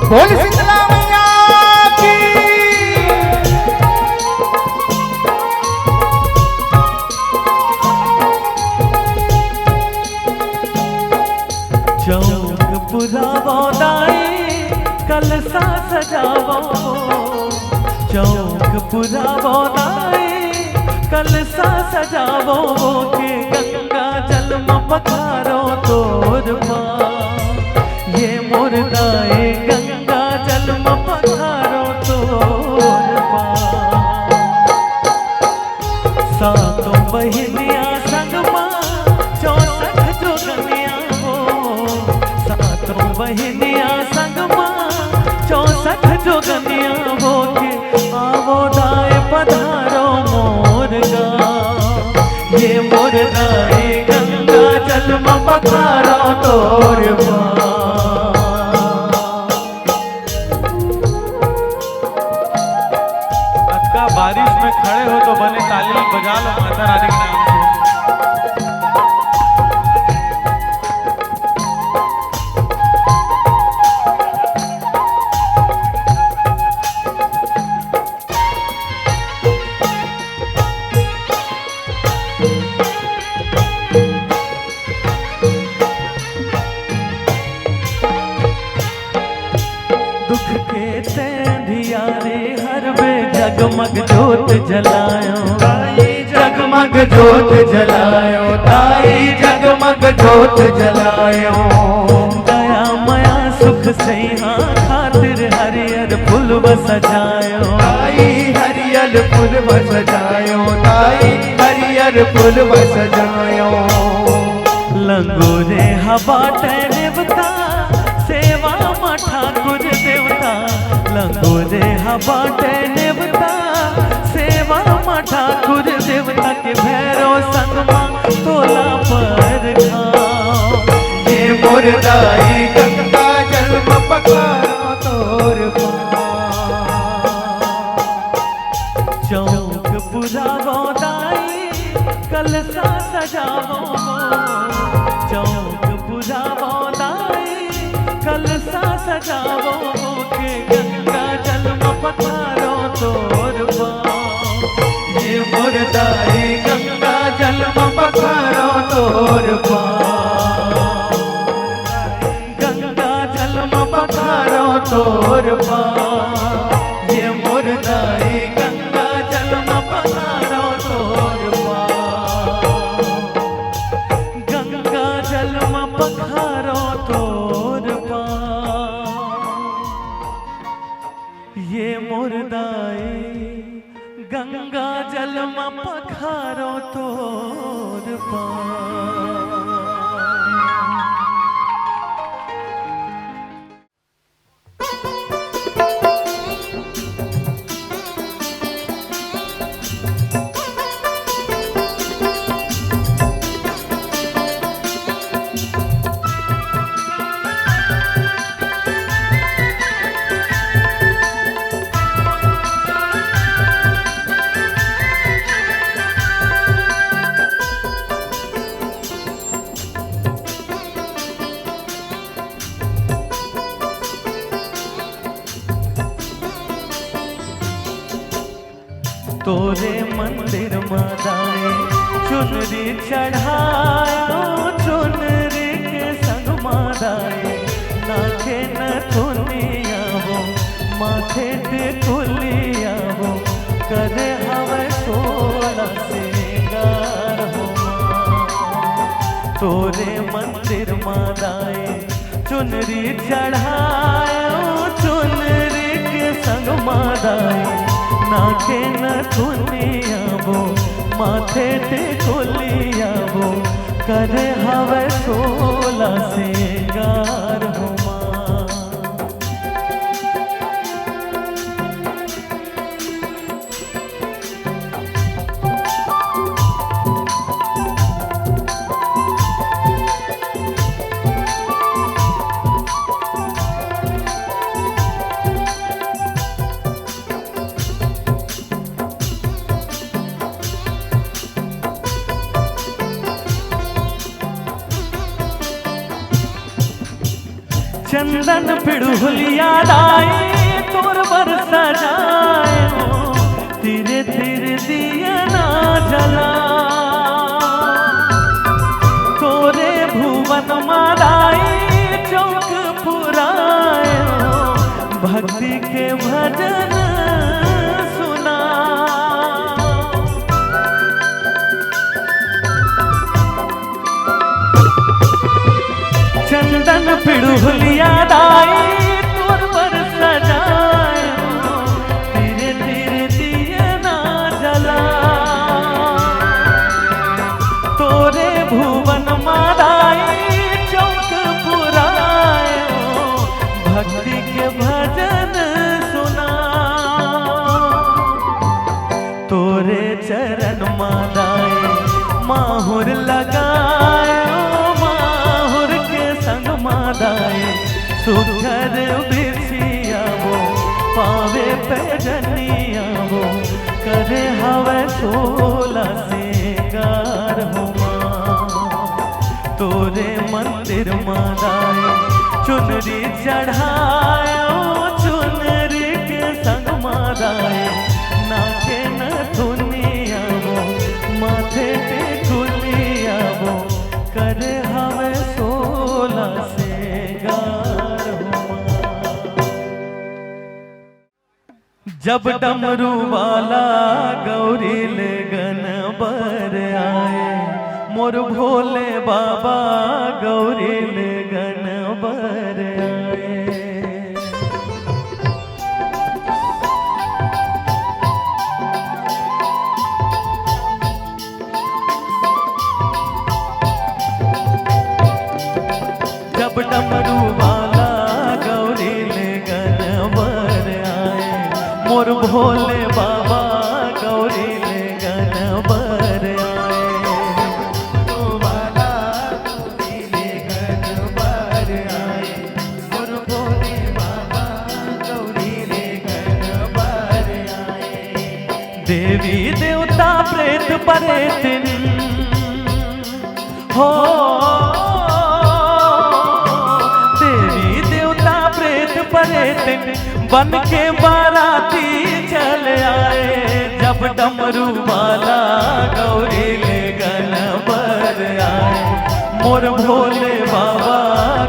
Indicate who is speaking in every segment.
Speaker 1: बोल शीतला मैया की।
Speaker 2: चौक पुरावो दाई कलसा सजावो, चौक पुरावो दाई कलसा सजावो के गंगा जल में पखारो तोर माँ। ये मुर्दाए गंगा जल में पखारो तोर माँ। सातों बहिनिया संग माँ 64 जोगनिया हो, सातों बहिनिया संग माँ 64 जोगनिया हो के आवो दाए पधारो मोर गाँव। ये मोर दाए गंगा जल में पखारो तोर माँ।
Speaker 3: बारिश में खड़े हो तो बने ताली बजा लो माता रानी के नाम से।
Speaker 2: दुख के तेंधिया रे हर वे जगमग जोत जलायो,
Speaker 1: जगमग जोत जलायो ताई, जगमग जोत जलायो।
Speaker 2: दया मया सुख सैहा खातिर हरियर फूल सजायो,
Speaker 1: ताई हरियर फूल सजायो, ताई हरियर फूल सजायो।
Speaker 2: लंगोरे हवा निभता सेवा मा ठाकुर देवता, लंगोरे हवा निभता सेवा मा ठाकुर देवता के भैरो संग मां तोला पर खाओ।
Speaker 1: ये मुर्दाई गंगा जल में पखारो तोर माँ।
Speaker 2: चौक पुरावो दाई कलसा सजावो, चौक पुरावो दाई कलसा सजावो के गंगा जल में पखारो तोर माँ।
Speaker 1: ये मुर्दाई गंगा जल में पखारो तोर माँ।
Speaker 2: गंगा जल में पखारो
Speaker 1: तोर माँ। ये मुर्दाई गंगा जल में पखारो तोर माँ।
Speaker 2: गंगा जल में पखारो तोर माँ। ये मुर्दाई गंगा जल में पखारो तोर माँ। तोरे मंदिर मादाए चुनरी चढ़ायो, चुनरी के संग मादाए नाखे न तुनिया हो, माथे टिकुलिया हो, करे हवे 16 सिंगार हो माँ। तोरे मंदिर मादाए चुनरी चढ़ायो, चुनरी के संग मादाए नाके न दुनिया वो, माथे टिकुलिया वो, करे हवे 16 सिंगार हो माँ। चंदन पिड़ुलिया दाई तोर बर सजाए धीरे धीरे दिया ना जला तोरे भुवन मादाई चौक पुराए भक्ति के भजन सुना चंदन पिड़ुलिया दाई तोर पर सजाए धीरे धीरे दिया ना जला तोरे भुवन मादाई चौक पुराए भक्ति के भजन सुना तोरे चरण मादाई माहुर लगाए मादाए सुघर बिसिया वो पावे पैजनिया वो करे हवे सोला सिंगार हो तोरे मंदिर मादाए चुनरी चढ़ाए चुनरी के संग मादाए नाके न दुनिया वो माथे पे खुलिया वो करे हवे जब डमरू वाला गौरी ले गनबर आए मोर भोले बाबा गौरी ले गनबर आए जब डमरू वाला गौरी ले गनबर आए मोर भोले बाबा गौरी ले गनबर आए वाला गौरी ले गनबर आए मोर भोले बाबा गौरी ले गनबर आए देवी देवता प्रेत परेतिन हो बन के बाराती चले आए जब डमरू वाला गौरी ले गनबर आए मोर भोले बाबा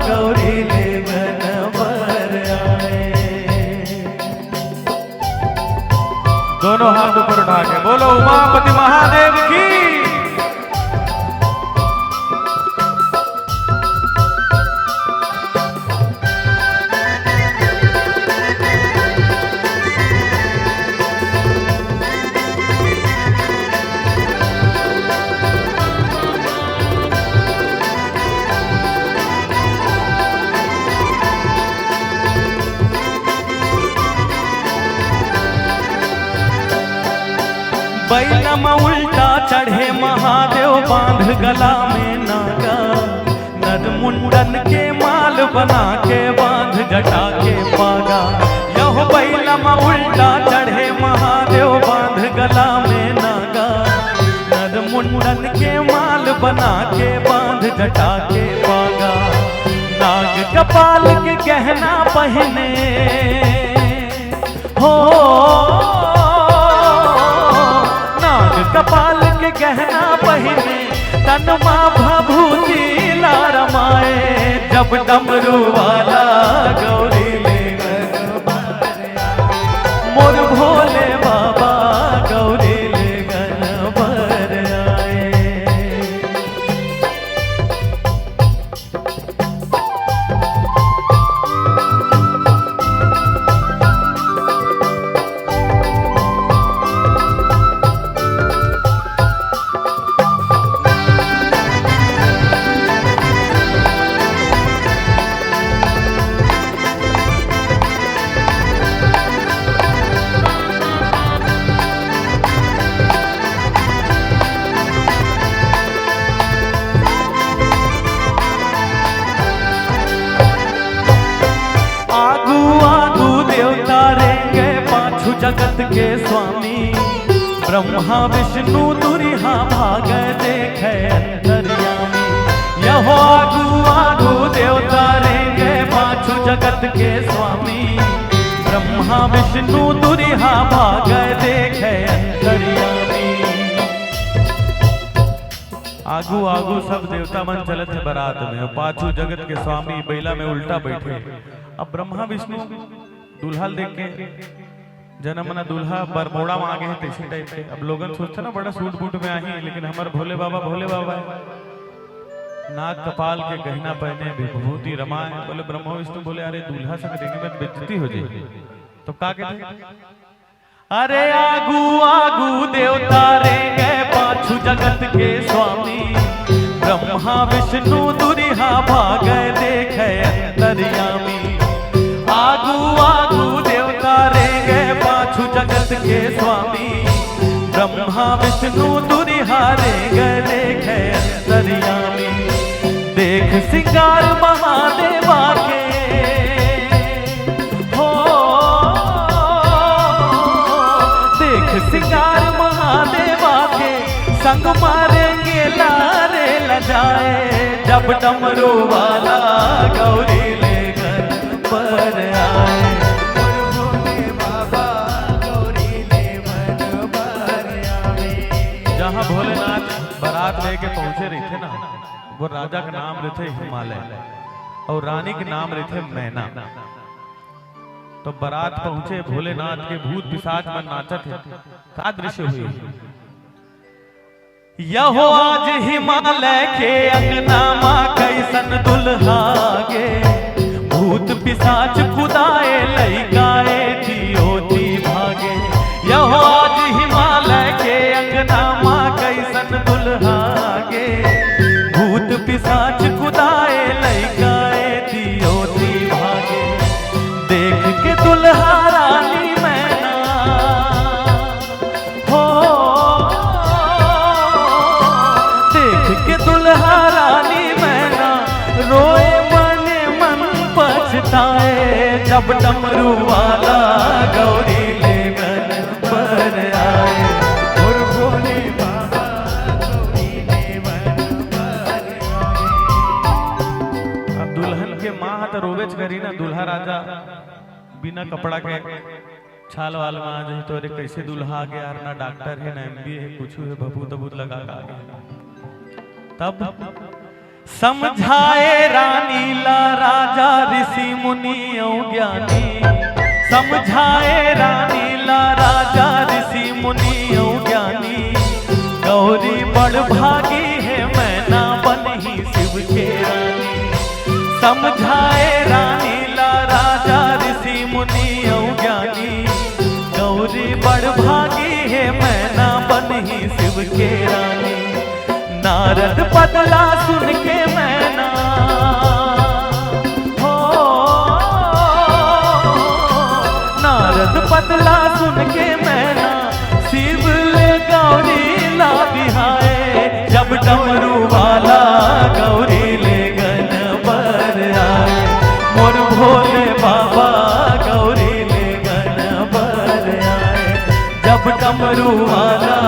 Speaker 2: गौरी ले गनबर आए
Speaker 3: दोनों हाथ ऊपर उठा के बोलो उमापति महादेव की
Speaker 2: बैलमा उल्टा चढ़े महादेव बांध गला में नागा नद मुंडन के माल बना के बांध जटा के पागा यह बैलमा उल्टा चढ़े महादेव बांध गला में नागा नद मुंडन के माल बना के बांध जटा के पागा नाग कपाल के गहना पहने हो कपाल के गहना पहने तन माँ भभूति लारमाए जब डमरू वाला गौरी ले गनबर आए मोर भोले बाबा गौरी ले गनबर आए जगत के स्वामी ब्रह्मा विष्णु दुरिहा भाग देखे अंतर्यामी यहो आगू आगू देवता रेंगे पाछू जगत के स्वामी, ब्रह्मा विष्णु दुरिहा भागै देखे अंतर्यामी। आगू आगू सब देवता मन चलत है बारात में, और पाछू जगत के स्वामी बैला में उल्टा बैठे। अब ब्रह्मा विष्णु दूल्हा देख के जनमना दूल्हा बरमोड़ा में आ गए हैं इसी टाइप के। अब लोगन सोचते ना बड़ा सूट बूट में आई, लेकिन हमारे भोले बाबा नाक कपाल के गहना पहने, विभूति रमाए। बोले ब्रह्मा विष्णु बोले अरे दूल्हा से देंगे में बेइज्जती हो जाएगी, तो क्या कहते? अरे आगू आगू देवता रेंगे, पाछू जगत के स्वामी, ब्रह्मा विष्णु दुरिहा भागै देखे अंतर्यामी। आगू आगू देवता रेंगे, पाछू जगत के स्वामी, ब्रह्मा विष्णु दुरिहा रेंगे देखे अंतर्यामी। देख सिंगार महादेवा के हो, देख सिंगार महादेवा के, संग मारेंगे लारे लजाए, जब डमरू वाला गौरी लेकर पर आए। जहाँ भोलेनाथ बारात लेके पहुंचे रहे थे ना, वो राजा का नाम रहते हिमालय और रानी के नाम रहते मैना। तो बारात पहुंचे, भोलेनाथ के भूत पिशाच में नाचत है। का दृश्य हुई? यहो आज हिमालय के अंगना मां कैसन दुल्हा गे, भूत पिशाच खुदाए लइकाए थियोती भागे। यहो आज हिमालय के अंगना मां कैसन दुल्हा गे, भूत पिशाच खुदाए लइकाए थियोती भागे। देख के दुल्हा रानी मैना हो, देख के दुल्हा रानी मैना, रोए मने मन पछताए, जब डमरू वाला गौरी लेकर पर आए। और भोले बाबा गौरी लेकर पर आए। अब दुल्हन के माँ तो रोवेच करी ना, दूल्हा राजा बिना कपड़ा के छाल वाल में आ जाए, तो अरे कैसे दूल्हा आ गया, ना डॉक्टर है ना MBA है, कुछ है भभूत भूत लगा आ गया। तब समझाए रानी ला राजा ऋषि मुनि ज्ञानी, समझाए रानी ला राजा ऋषि मुनि ज्ञानी। गौरी बड़ भागी है मैना बनी शिव के रानी, समझाए रानी ला राजा ऋषि मुनि ज्ञानी। गौरी बड़ भागी है मैना बनी शिव के रानी। नारद बदला सुन के मैना हो, नारद बदला सुन के मैना, शिव ले गौरी ला बिहाए, जब डमरू वाला गौरी ले गन पर आए। मोर भोले बाबा गौरी ले गन पर आए, जब डमरू वाला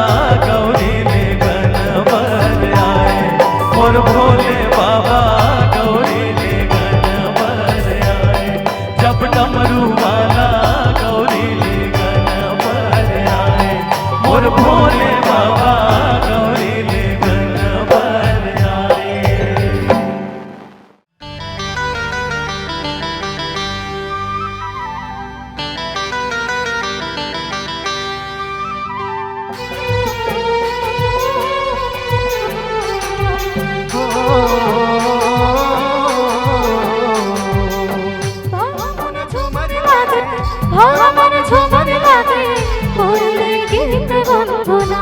Speaker 2: गौरी ले गन पर आए। मोर भोले बाबा गौरी ले गन पर आए, जब डमरू वाला गौरी ले गन पर आए। मोर भोले बाबा गौरी ले गन पर आए।
Speaker 4: झूमर लागे, होले गीत गुनगुना।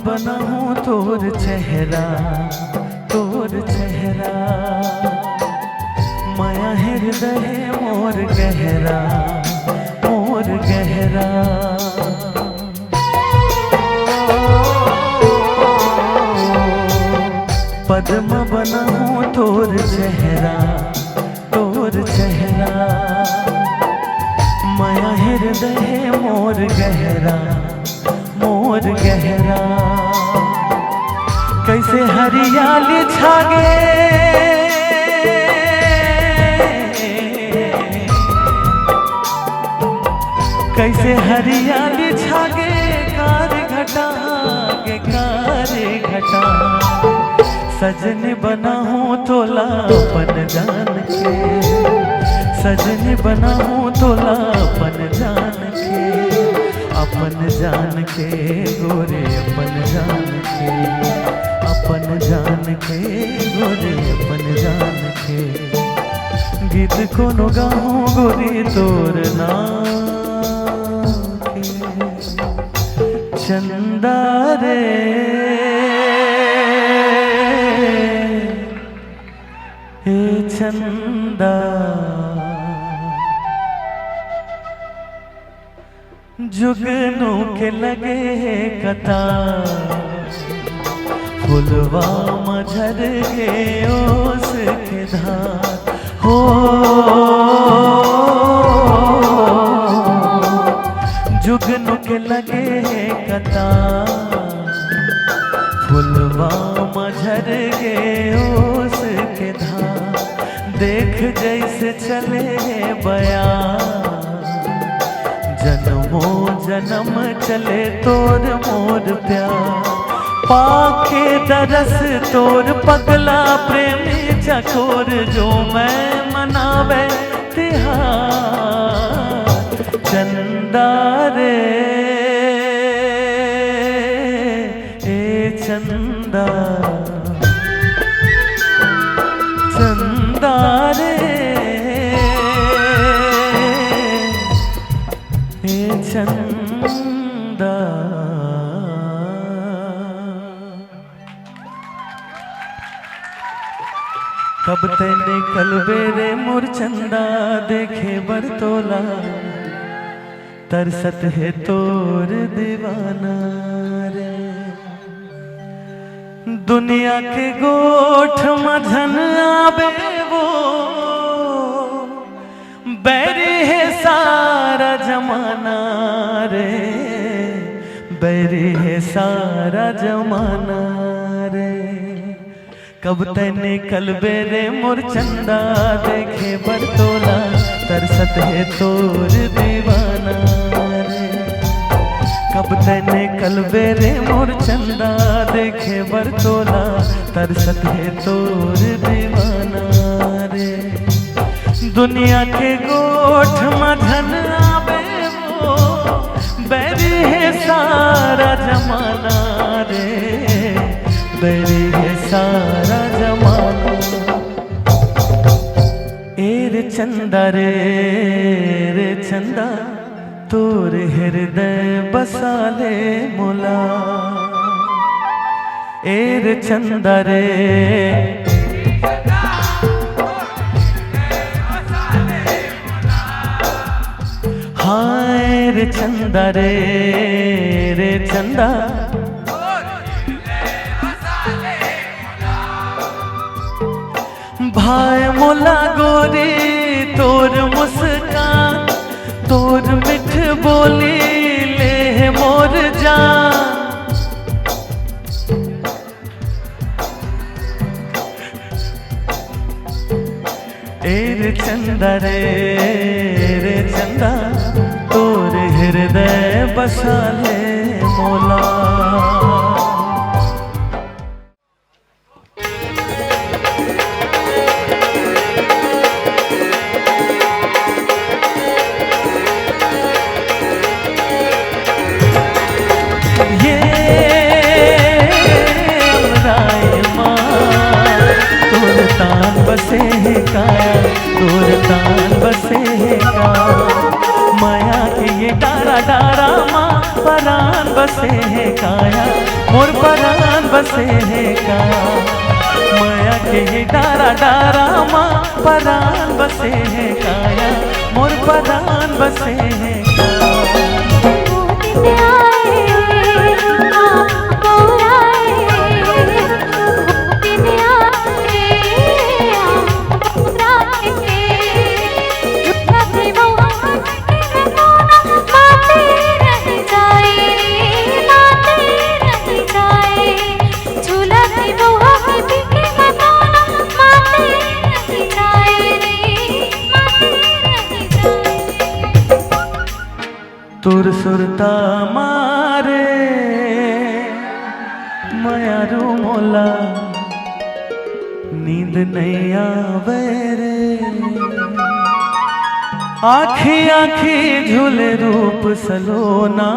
Speaker 2: बना हूँ तोर चेहरा, तोर चेहरा। माया हृदय मोर गहरा, मोर गहरा। पद्म बना हूँ तोर चेहरा, तोर चेहरा। माया हृदय मोर गहरा, मोर गहरा। कैसे हरियाली छागे, कैसे हरियाली छागे, कार घटा के कार घटा। सजन बना हूँ तोला अपन जान के, सजन बना हूँ तोला अपन जान के, अपन जान के गोरे अपन जान के, अपन जान के गोरे अपन जान के। गीत कोनो गाऊं गोरी तोर नाम के। चंदा रे हे चंदा, जुगनू के लगे कतार, फुलवा मझर के ओस के धार। हो जुगनू के लगे कतार, फुलवा मझर के ओस के धार। देख जैसे चले बयां, जन्मों जन्म चले तोर मोर प्यार। पाके दरस तोर पगला प्रेमी चकोर, जो मैं मनावे तिहार। चंदा रे ए चंदा, चंदा रे ए चंदा। कब तेने कल बेरे मोर चंदा, देखे बरतोला तरसत है तोर दीवाना रे। दुनिया के गोठ मझन आवे वो, बैरी है सारा जमाना रे, बैरी है सारा जमाना रे। कब तैने कल बेरे मोर चंदा, देखे बरतोला तरसत है तोर दीवाना रे। कब तैने कल बेरे मोर चंदा, देखे बरतोला तरसत है तोर दीवाना रे। दुनिया के गोठ मझन आवे वो, बैरी है सारा जमाना रे, बैरी है सारा जमाना। ए रे चंदा रे रे चंदा, तोर हृदय बसा ले मोला। ए रे चंदा रे हाय रे चंदा रे रे चंदा। भाई मोला गोरी तोर मुस्कान, तोर मिठ बोली ले मोर जान। ए रे चंदा रे रे चंदा, तोर हृदय बसा ले मोला। बसे का तोर तान बसे का, माया के ये डारा डारा माँ परान बसे है काया, मोर परान बसे है काया। माया के डारा डारा माँ परान बसे है काया, मोर परान बसे है तुर सुरता मारे मयारू मोला, नींद नहीं आवे रे। आखी आखी झूले रूप सलोना,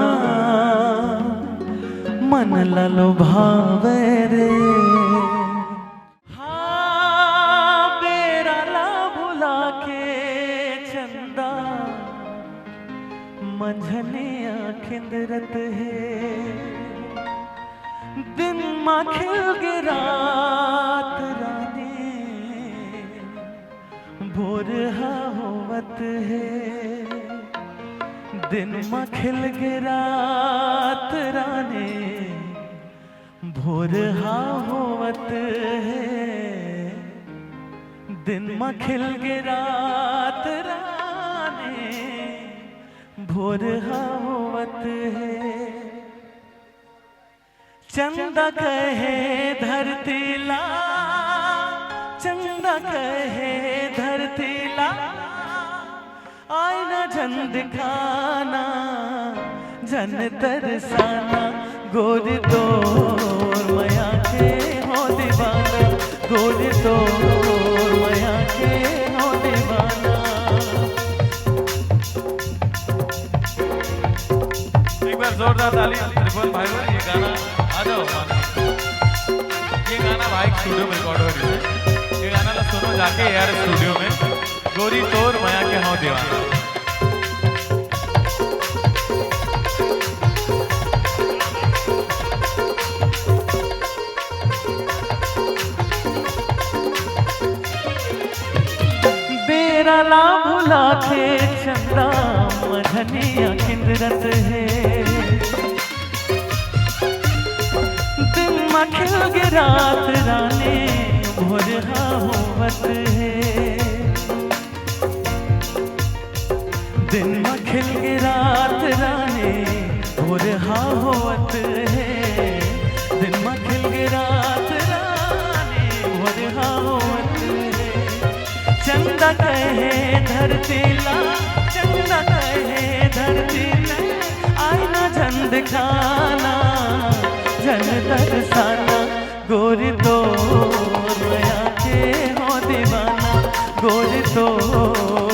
Speaker 2: मन ललो भावे रे। हाँ बेरा ला भुला के चंदा, मंझनिया खिंदरत है। दिन माँ खिल गे रात रानी, भोर होवत है। दिन माँ खिल गे रात रानी, भोर होवत है। दिन माँ खिल गे रात रानी, भोर होवत है। चंदा कहे धरती ला, चंदा कहे धरती ला, आईना जन दिखाना, जन तरसाना। गोरी तोर मया के हो दीवाना, गोरी तोर मया के हो दीवाना।
Speaker 3: जोरदार ताली त्रिभुवन भाई को। ये गाना आ जाओ, ये गाना भाई स्टूडियो में रिकॉर्ड हो रही है। ये गाना ला सुनो जाके यार स्टूडियो में। गोरी तोर मया के हाँ दीवाना।
Speaker 2: बेरा ला भुला के चंदा, मझनिया खिंदरत है। दिन माँ खिल गे रात रानी, भोर होवत है। दिन माँ खिल गे रात रानी, भोर होवत है। दिन माँ खिल गे रात रानी, भोर होवत है। चंदा कहे धरती ला, चंदा कहे धरती ला, आईना जन दिखाना, जन तरसाना। गोरी तोर मया के हो दीवाना, गोरी तोर